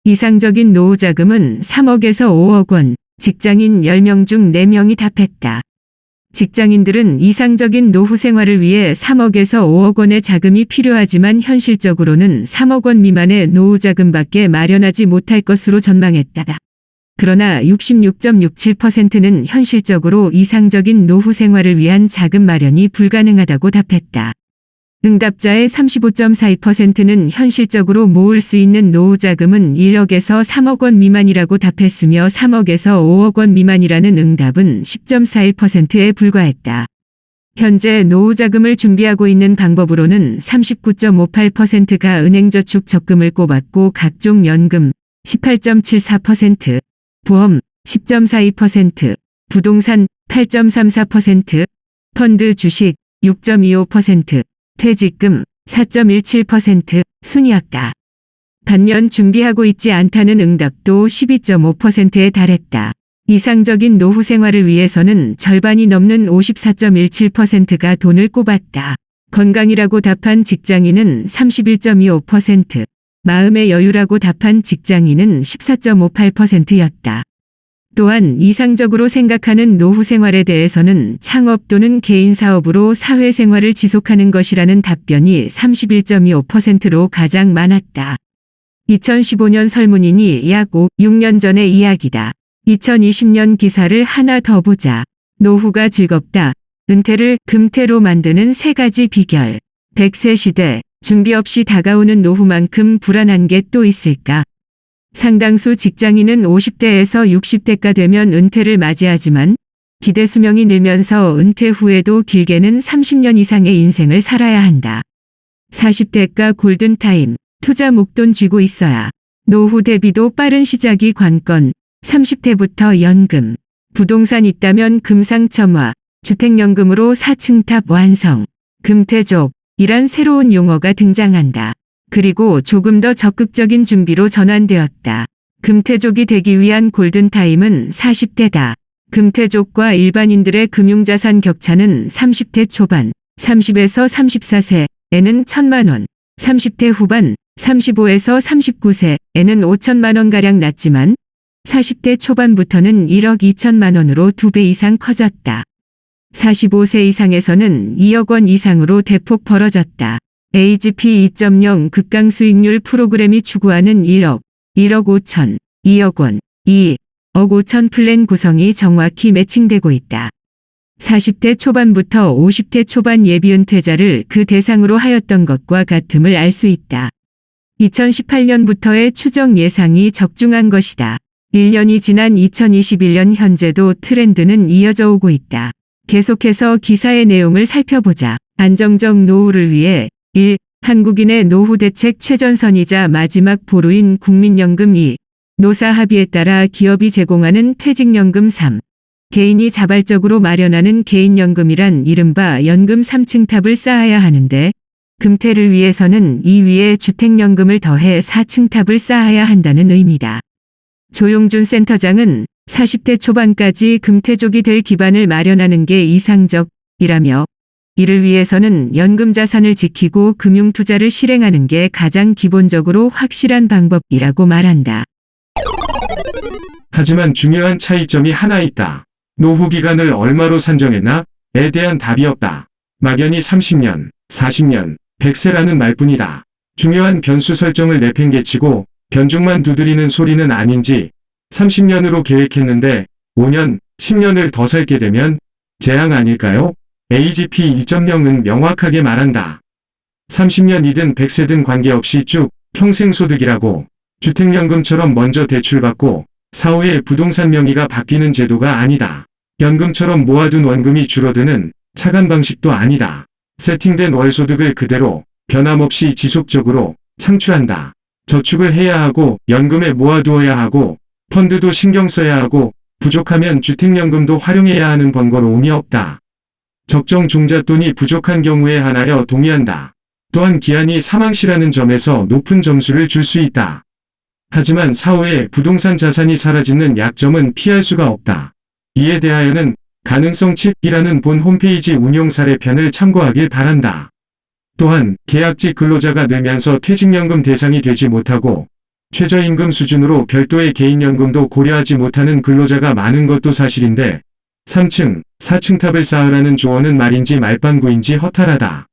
이상적인 노후자금은 3억에서 5억 원, 직장인 10명 중 4명이 답했다. 직장인들은 이상적인 노후 생활을 위해 3억에서 5억 원의 자금이 필요하지만 현실적으로는 3억 원 미만의 노후자금밖에 마련하지 못할 것으로 전망했다. 그러나 66.67%는 현실적으로 이상적인 노후 생활을 위한 자금 마련이 불가능하다고 답했다. 응답자의 35.42%는 현실적으로 모을 수 있는 노후자금은 1억에서 3억 원 미만이라고 답했으며 3억에서 5억 원 미만이라는 응답은 10.41%에 불과했다. 현재 노후자금을 준비하고 있는 방법으로는 39.58%가 은행저축 적금을 꼽았고 각종 연금 18.74%, 보험 10.42%, 부동산 8.34%, 펀드 주식 6.25%, 퇴직금 4.17% 순이었다. 반면 준비하고 있지 않다는 응답도 12.5%에 달했다. 이상적인 노후 생활을 위해서는 절반이 넘는 54.17%가 돈을 꼽았다. 건강이라고 답한 직장인은 31.25%, 마음의 여유라고 답한 직장인은 14.58%였다. 또한 이상적으로 생각하는 노후 생활에 대해서는 창업 또는 개인 사업으로 사회생활을 지속하는 것이라는 답변이 31.25%로 가장 많았다. 2015년 설문이니 약 6년 전의 이야기다. 2020년 기사를 하나 더 보자. 노후가 즐겁다. 은퇴를 금태로 만드는 3가지 비결. 100세 시대, 준비 없이 다가오는 노후만큼 불안한 게 또 있을까? 상당수 직장인은 50대에서 60대가 되면 은퇴를 맞이하지만 기대 수명이 늘면서 은퇴 후에도 길게는 30년 이상의 인생을 살아야 한다. 40대가 골든타임, 투자 목돈 쥐고 있어야. 노후 대비도 빠른 시작이 관건, 30대부터 연금, 부동산 있다면 금상첨화, 주택연금으로 4층 탑 완성, 금태족이란 새로운 용어가 등장한다. 그리고 조금 더 적극적인 준비로 전환되었다. 금태족이 되기 위한 골든타임은 40대다. 금태족과 일반인들의 금융자산 격차는 30대 초반, 30에서 34세에는 1,000만 원, 30대 후반, 35에서 39세에는 5천만 원가량 낮지만 40대 초반부터는 1억 2천만 원으로 2배 이상 커졌다. 45세 이상에서는 2억 원 이상으로 대폭 벌어졌다. AGP 2.0 극강 수익률 프로그램이 추구하는 1억 5천, 2억 원, 2억 5천 플랜 구성이 정확히 매칭되고 있다. 40대 초반부터 50대 초반 예비은퇴자를 그 대상으로 하였던 것과 같음을 알 수 있다. 2018년부터의 추정 예상이 적중한 것이다. 1년이 지난 2021년 현재도 트렌드는 이어져 오고 있다. 계속해서 기사의 내용을 살펴보자. 안정적 노후를 위해 1. 한국인의 노후 대책 최전선이자 마지막 보루인 국민연금 2. 노사 합의에 따라 기업이 제공하는 퇴직연금 3. 개인이 자발적으로 마련하는 개인연금이란 이른바 연금 3층 탑을 쌓아야 하는데 금태를 위해서는 이 위에 주택연금을 더해 4층 탑을 쌓아야 한다는 의미다. 조용준 센터장은 40대 초반까지 금태족이 될 기반을 마련하는 게 이상적이라며 이를 위해서는 연금 자산을 지키고 금융 투자를 실행하는 게 가장 기본적으로 확실한 방법이라고 말한다. 하지만 중요한 차이점이 하나 있다. 노후 기간을 얼마로 산정했나에 대한 답이 없다. 막연히 30년, 40년, 100세라는 말뿐이다. 중요한 변수 설정을 내팽개치고 변죽만 두드리는 소리는 아닌지 30년으로 계획했는데 5년, 10년을 더 살게 되면 재앙 아닐까요? AGP 2.0은 명확하게 말한다. 30년이든 100세든 관계없이 쭉 평생 소득이라고 주택연금처럼 먼저 대출받고 사후에 부동산 명의가 바뀌는 제도가 아니다. 연금처럼 모아둔 원금이 줄어드는 차감 방식도 아니다. 세팅된 월소득을 그대로 변함없이 지속적으로 창출한다. 저축을 해야 하고 연금에 모아두어야 하고 펀드도 신경 써야 하고 부족하면 주택연금도 활용해야 하는 번거로움이 없다. 적정 종잣돈이 부족한 경우에 한하여 동의한다. 또한 기한이 사망시라는 점에서 높은 점수를 줄 수 있다. 하지만 사후에 부동산 자산이 사라지는 약점은 피할 수가 없다. 이에 대하여는 가능성 7이라는 본 홈페이지 운용 사례편을 참고하길 바란다. 또한 계약직 근로자가 늘면서 퇴직연금 대상이 되지 못하고 최저임금 수준으로 별도의 개인연금도 고려하지 못하는 근로자가 많은 것도 사실인데 3층, 4층 탑을 쌓으라는 조언은 말인지 말반구인지 허탈하다.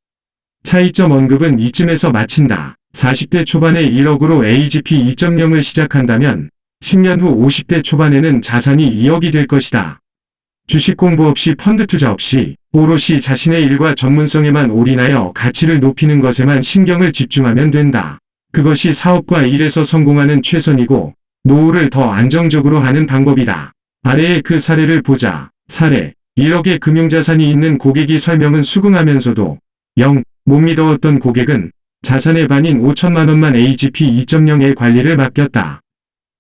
차이점 언급은 이쯤에서 마친다. 40대 초반에 1억으로 AGP 2.0을 시작한다면 10년 후 50대 초반에는 자산이 2억이 될 것이다. 주식 공부 없이 펀드 투자 없이 오롯이 자신의 일과 전문성에만 올인하여 가치를 높이는 것에만 신경을 집중하면 된다. 그것이 사업과 일에서 성공하는 최선이고 노후를 더 안정적으로 하는 방법이다. 아래의 그 사례를 보자. 사례 1억의 금융자산이 있는 고객이 설명은 수긍하면서도 못 믿어왔던 고객은 자산의 반인 5천만 원만 AGP 2.0의 관리를 맡겼다.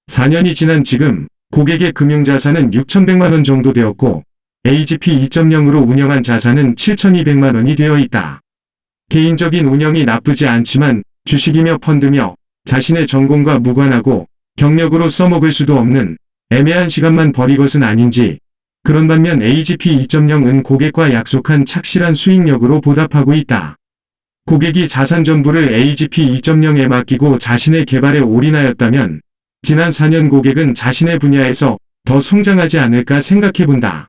4년이 지난 지금 고객의 금융자산은 6,100만 원 정도 되었고 AGP 2.0으로 운영한 자산은 7,200만 원이 되어 있다. 개인적인 운영이 나쁘지 않지만 주식이며 펀드며 자신의 전공과 무관하고 경력으로 써먹을 수도 없는 애매한 시간만 버리 것은 아닌지. 그런 반면 AGP 2.0은 고객과 약속한 착실한 수익력으로 보답하고 있다. 고객이 자산 전부를 AGP 2.0에 맡기고 자신의 개발에 올인하였다면 지난 4년 고객은 자신의 분야에서 더 성장하지 않을까 생각해본다.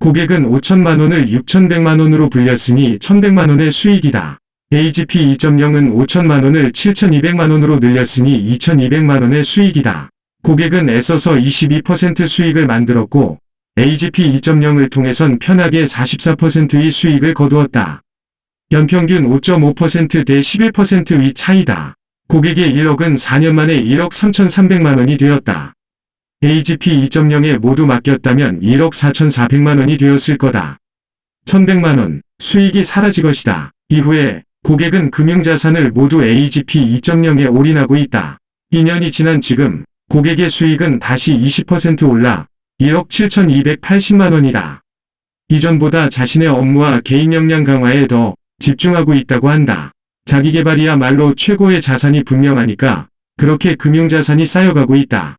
고객은 5천만 원을 6,100만 원으로 불렸으니 1,100만 원의 수익이다. AGP 2.0은 5천만 원을 7,200만 원으로 늘렸으니 2,200만 원의 수익이다. 고객은 애써서 22% 수익을 만들었고 AGP 2.0을 통해선 편하게 44%의 수익을 거두었다. 연평균 5.5% 대 11%의 차이다. 고객의 1억은 4년 만에 1억 3,300만 원이 되었다. AGP 2.0에 모두 맡겼다면 1억 4,400만 원이 되었을 거다. 1,100만 원, 수익이 사라질 것이다. 이후에 고객은 금융자산을 모두 AGP 2.0에 올인하고 있다. 2년이 지난 지금 고객의 수익은 다시 20% 올라 1억 7,280만 원이다. 이전보다 자신의 업무와 개인 역량 강화에 더 집중하고 있다고 한다. 자기개발이야말로 최고의 자산이 분명하니까 그렇게 금융자산이 쌓여가고 있다.